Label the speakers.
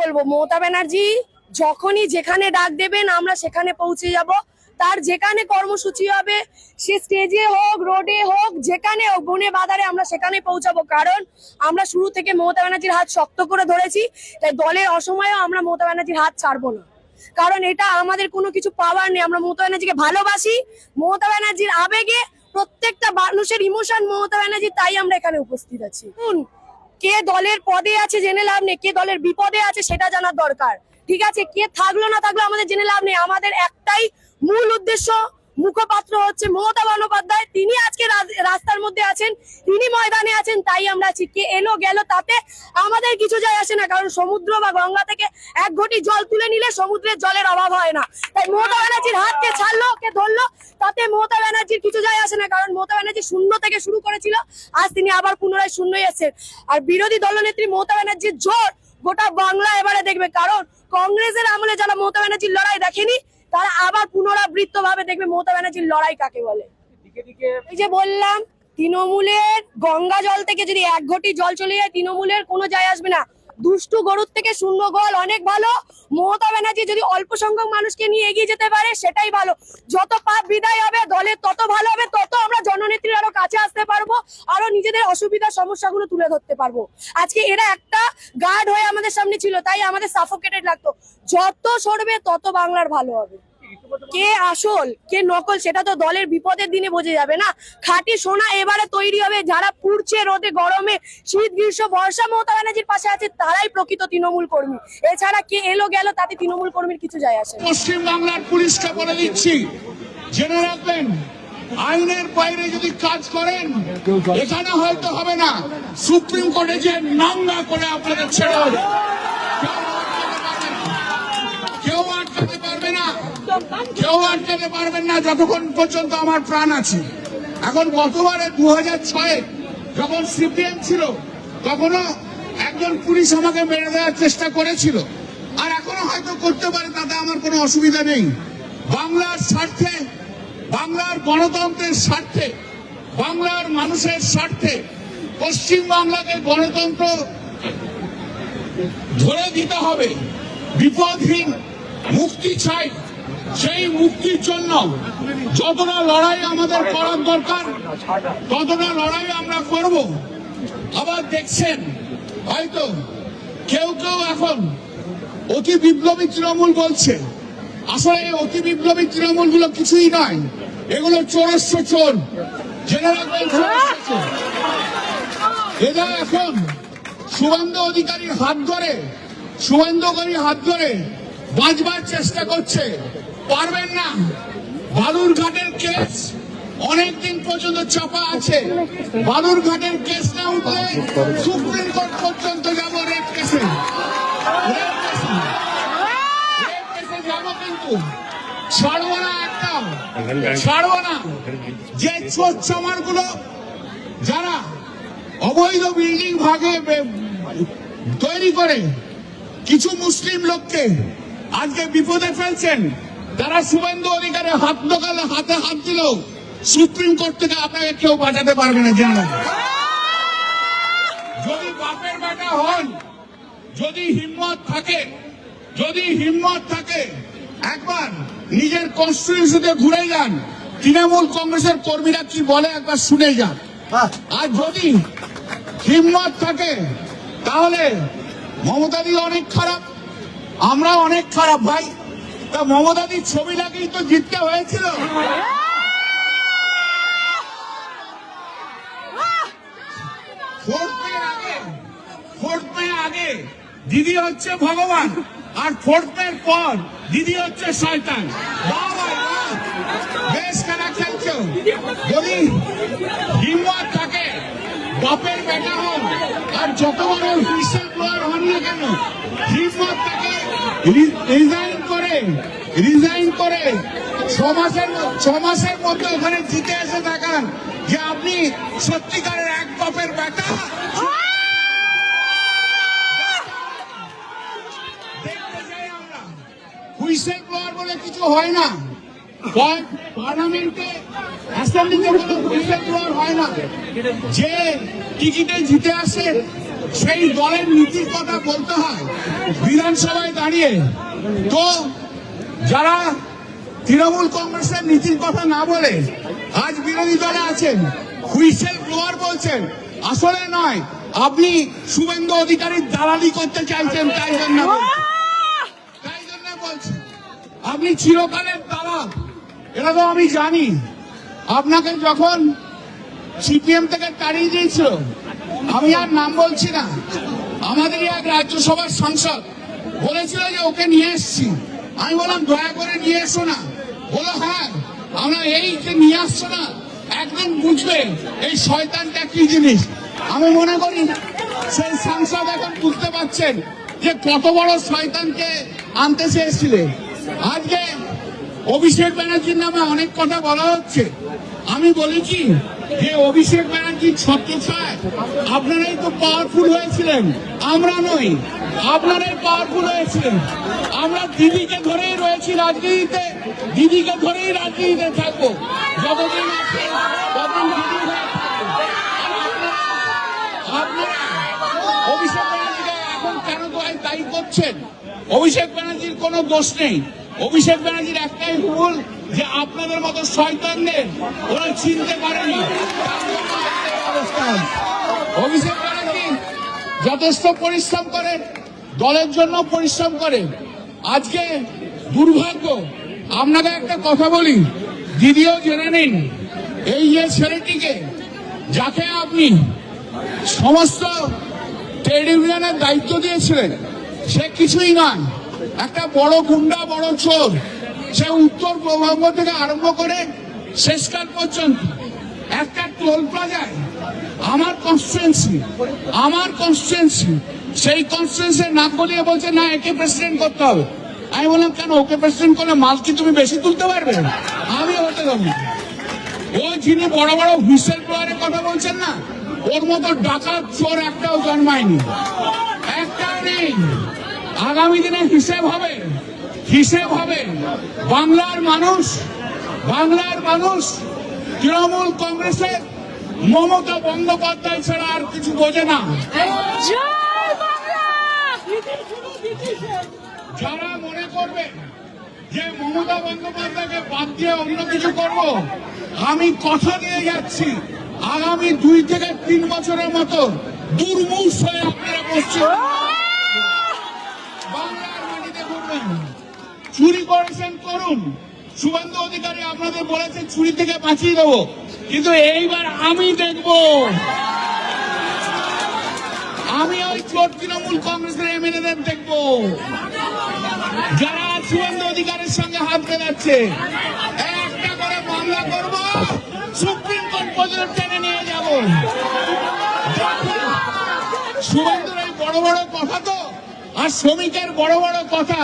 Speaker 1: বলবো, মমতা ব্যানার্জি যখনই যেখানে ডাক দেবেন আমরা সেখানে পৌঁছে যাব। তার যেখানে কর্মসূচি হবে, সে স্টেজে হোক, রোডে হোক, যেখানে হোক, বনে বাজারে আমরা সেখানে পৌঁছাবো। কারণ আমরা শুরু থেকে মমতা ব্যানার্জির হাত শক্ত করে ধরেছি, তাই দলের অসময়েও আমরা মমতা ব্যানার্জির হাত ছাড়বো না। কারণ এটা আমাদের কোনো কিছু পাওয়ার নেই, আমরা মমতা ব্যানার্জিকে ভালোবাসি। মমতা ব্যানার্জির আবেগে প্রত্যেকটা মানুষের ইমোশন মমতা ব্যানার্জি, তাই আমরা এখানে উপস্থিত আছি। কে দলের পদে আছে জেনে লাভ নেই, কে দলের বিপদে আছে সেটা জানার দরকার। ঠিক আছে, কে থাকলো না থাকলো আমাদের জেনে লাভ নেই। আমাদের একটাই মূল উদ্দেশ্য, মুখপাত্র হচ্ছে মমতা বন্দ্যোপাধ্যায়। তিনি আজকে রাস্তার মধ্যে আছেন, তিনি ময়দানে আছেন, তাই আমরা আছি। কে এলো গেল তাতে আমাদের কিছু যায় আসে না, কারণ সমুদ্র বা গঙ্গা থেকে এক ঘটি জল তুলে নিলে সমুদ্রের জলের অভাব হয় না। তাই মমতা ব্যানার্জির হাতকে ছাড়লো, কে ধরলো, তাতে মমতা ব্যানার্জির কিছু যায় আসে না। কারণ মমতা ব্যানার্জি শূন্য থেকে শুরু করেছিল, আজ তিনি আবার পুনরায় শূন্যই এসেছেন। আর বিরোধী দলনেত্রী মমতা ব্যানার্জির জোর গোটা বাংলা এবারে দেখবে। কারণ কংগ্রেসের আমলে যারা মমতা ব্যানার্জির লড়াই দেখেনি, তারা আবার পুনরাবৃত্ত ভাবে দেখবে মমতা ব্যানার্জির লড়াই কাকে বলে। এই যে বললাম, তৃণমূলের গঙ্গা জল থেকে যদি এক ঘটি জল চলে যায়, তৃণমূলের কোনো যায় আসবে না। দুষ্টু গরুর থেকে শূন্য গোল অনেক ভালো। মমতা ব্যানার্জি যদি অল্প সংখ্যক মানুষকে নিয়ে এগিয়ে যেতে পারে সেটাই ভালো। যত পাপ বিদায় হবে দলের তত ভালো হবে, তত আমরা জননেত্রীর আরো কাছে আসতে পারবো, আরো নিজেদের অসুবিধা সমস্যাগুলো তুলে ধরতে পারবো। আজকে এরা একটা গার্ড হয়ে আমাদের সামনে ছিল, তাই আমাদের সাফোকেটেড লাগতো। যত সরবে তত বাংলার ভালো হবে। কে আসল কে নকল সেটা তো দলের বিপদের দিনে বোঝা যাবে না। খাঁটি সোনা এবারে তৈরি হবে। যারা পুড়ছে রোদে গরমে, শীত গ্রীষ্ম বর্ষা, মমতা ব্যানার্জির পাশে আছে, তারাই প্রকৃত তৃণমূল কর্মী। এছাড়া কে এলো গেল তাতে তৃণমূল কর্মীর কিছু যায় আসে না।
Speaker 2: পশ্চিম বাংলার পুলিশকে বলে দিচ্ছি, জেনে রাখবেন, আইনের বাইরে যদি কাজ করেন এখানে হয়তো হবে না, সুপ্রিম কোর্টে যে নাঙ্গা করে আপনাদের ছেড়ে হবে। কেউ আটকাতে পারবে না, কেউ আটকাতে পারবেন না যতক্ষণ পর্যন্ত আমার প্রাণ আছে। এখন গতবারে 2006-এ যখন সিপিএম ছিল, তখনও একজন পুলিশ আমাকে মেরে দেওয়ার চেষ্টা করেছিল, আর এখনো হয়তো করতে পারে, তাতে আমার কোনো অসুবিধা নেই। বাংলার স্বার্থে, বাংলার গণতন্ত্রের স্বার্থে, বাংলার মানুষের স্বার্থে পশ্চিম বাংলাকে গণতন্ত্র ধরে দিতে হবে। বিপদহীন মুক্তি চাই, সেই মুক্তির জন্য যতটা লড়াই আমাদের করার দরকার ততটা লড়াই আমরা করব। আবার দেখছেন হয়তো কেউ কেউ এখন অতি বিপ্লবী তৃণমূল বলছে। আসলে এই অতি বিপ্লবী তৃণমূল গুলো কিছুই নয়, এগুলো চোরস্য চোর। জেনে রাখবেন, এরা এখন শুভেন্দু অধিকারীর হাত ধরে বাঁচবার চেষ্টা করছে, পারবেন না। বালুরঘাটের কেস অনেকদিন পর্যন্ত চাপা আছে। বালুরঘাটের কেস না উঠলে সুপ্রিম কোর্ট পর্যন্ত যাব। রেপ কেসে যাবো, কিন্তু ছাড়বো না, একদম ছাড়বো না। যে চোর চামার গুলো যারা অবৈধ বিল্ডিং ভাগে তৈরি করে কিছু মুসলিম লোককে আজকে বিপদে ফেলছেন, তারা শুভেন্দু অধিকারের হাতে হাত দিল, সুপ্রিম কোর্ট থেকে আপনাকে কেউ বাঁচাতে পারবে না। জানা, যদি বাপের বেটা হন, যদি হিম্মত থাকে একবার নিজের কনস্টিটিউশনে ঘুরে যান। তৃণমূল কংগ্রেসের কর্মীরা কি বলে একবার শুনে যান। আর যদি হিম্মত থাকে তাহলে মমতাদি অনেক খারাপ, আমরা অনেক খারাপ ভাই। তা মমতাদির ছবি লাগেই তো জিততে হয়েছিল। ভোট পেয়ে আগে দিদি হচ্ছে ভগবান, আর ভোট পেয়ের পর দিদি হচ্ছে শয়তান। বেশ খেলা খেলছো। যদি হিম্মত থাকে, বাপের বেটা হন, আর যত বড় হুইসেল ব্লোয়ার হন না কেন, হিম্মত থাকে রিজাইন করে 6 মাসের মধ্যে ওখানে জিতে এসে দেখান যে আপনি সত্যিকারের এক বাপের বেটা। দেখতে চাই আমরা। হুইসেল ব্লোয়ার বলে কিছু হয় না, পার্লামেন্টে অ্যাসেম্বলিতে কোনো হুইসেল ব্লোয়ার হয় না। যে টিকিটে জিতে আসে সেই দলের নীতির কথা বলতে হয় বিধানসভায় দাঁড়িয়ে, তো যারা তৃণমূল কংগ্রেসের নীতির কথা না বলে আজ বিরোধী দলে আছেন, হুইসেল ব্লোয়ার বলছেন, আসলে নয়, আপনি শুভেন্দু অধিকারীর দালালি করতে চাইছেন, তাই জন্য বলছি আপনি চিরকালের দালাল, এটা তো আমি জানি। আপনাকে যখন সিপিএম থেকে তাড়িয়ে দিয়েছিল, আমি আর নাম বলছি না, আমাদের এক রাজ্যসভার সাংসদ বলেছিল যে ওকে নিয়ে এসছি। আমি বললাম দয়া করে নিয়ে এসো না। বলো হ্যাঁ, আমরা এই যে নিয়ে আসছো না, একদিন বুঝবে এই শয়তানটা কি জিনিস। আমি মনে করি সেই সাংসদ এখন বুঝতে পারছেন যে কত বড় শয়তানকে আনতে চেয়েছিলেন। আজকে অভিষেক ব্যানার্জির নামে অনেক কথা বলা হচ্ছে। আমি বলেছি যে অভিষেক ব্যানার্জির ছত্রছায়ায় আপনারাই তো পাওয়ারফুল হয়েছিলেন, আমরা নই, আপনারাই পাওয়ারফুল হয়েছিলেন। আমরা দিদিকে ধরেই রয়েছি রাজনীতিতে, দিদিকে ধরেই রাজনীতিতে থাকবো যতদিন আছে, ততদিন দিদি হয়ে থাকবো। আপনারা অভিষেক ব্যানার্জিকে এখন কেন দায়ী করছেন? অভিষেক ব্যানার্জির কোনো দোষ নেই। অভিষেক ব্যানার্জির একটাই ভুল যে আপনাদের মতো শয়তানদের ওরা চিনতে পারেনি। অভিষেক ব্যানার্জি যথেষ্ট পরিশ্রম করে, দলের জন্য পরিশ্রম করে। আজকে দুর্ভাগ্য, আপনাকে একটা কথা বলি, দিদিও জেনে নিন, এই যে ছেলেটিকে যাকে আপনি সমস্ত ট্রেড ইউনিয়নের দায়িত্ব দিয়েছিলেন, সে কিছুই নয়, একটা বড় গুন্ডা, বড় চোর। সে উত্তরবঙ্গ থেকে আরম্ভ করে শেষকাল পর্যন্ত একটা টোল প্লাজায় আমার কনস্টিটুয়েন্সি সেই কনস্টিটুয়েন্সি নাক গলিয়ে বলছে না, একে প্রেসিডেন্ট করতে হবে। আমি বললাম কেন, ওকে প্রেসিডেন্ট করলে মাল কি তুমি বেশি তুলতে পারবে? আমি হতে দেবো। ও যিনি বড় বড় হুইসেল ব্লোয়ারের কথা বলছেন না, ওর মতো ডাকাত চোর একটাও জন্মায়নি, একটাও নেই। আগামী দিনে হিসেব হবে। বাংলার মানুষ তৃণমূল কংগ্রেসের মমতা বন্দ্যোপাধ্যায় ছাড়া আর কিছু বোঝে না। যারা মনে করবে যে মমতা বন্দ্যোপাধ্যায়কে বাদ দিয়ে অন্য কিছু করব, আমি কথা দিয়ে যাচ্ছি, আগামী 2 থেকে 3 বছরের মতো দুর্মূষ হয়ে আপনারা পশ্চিম বাংলার মাটিতে ঘুরবেন। চুরি করেছেন করুন, শুভেন্দু অধিকারী আপনাদের বলেছে চুরি থেকে বাঁচিয়ে দেবো, কিন্তু এইবার আমি দেখব, আমি ওই চোর তৃণমূল কংগ্রেসের এমএলএদের দেখব যারা শুভেন্দু অধিকারীর সঙ্গে হাত মেলাচ্ছে। একটা করে মামলা করব, সুপ্রিম কোর্ট পর্যন্ত টেনে নিয়ে যাব। শুভেন্দুর এই বড় বড় কথা তো, আর শ্রমিকের বড় বড় কথা,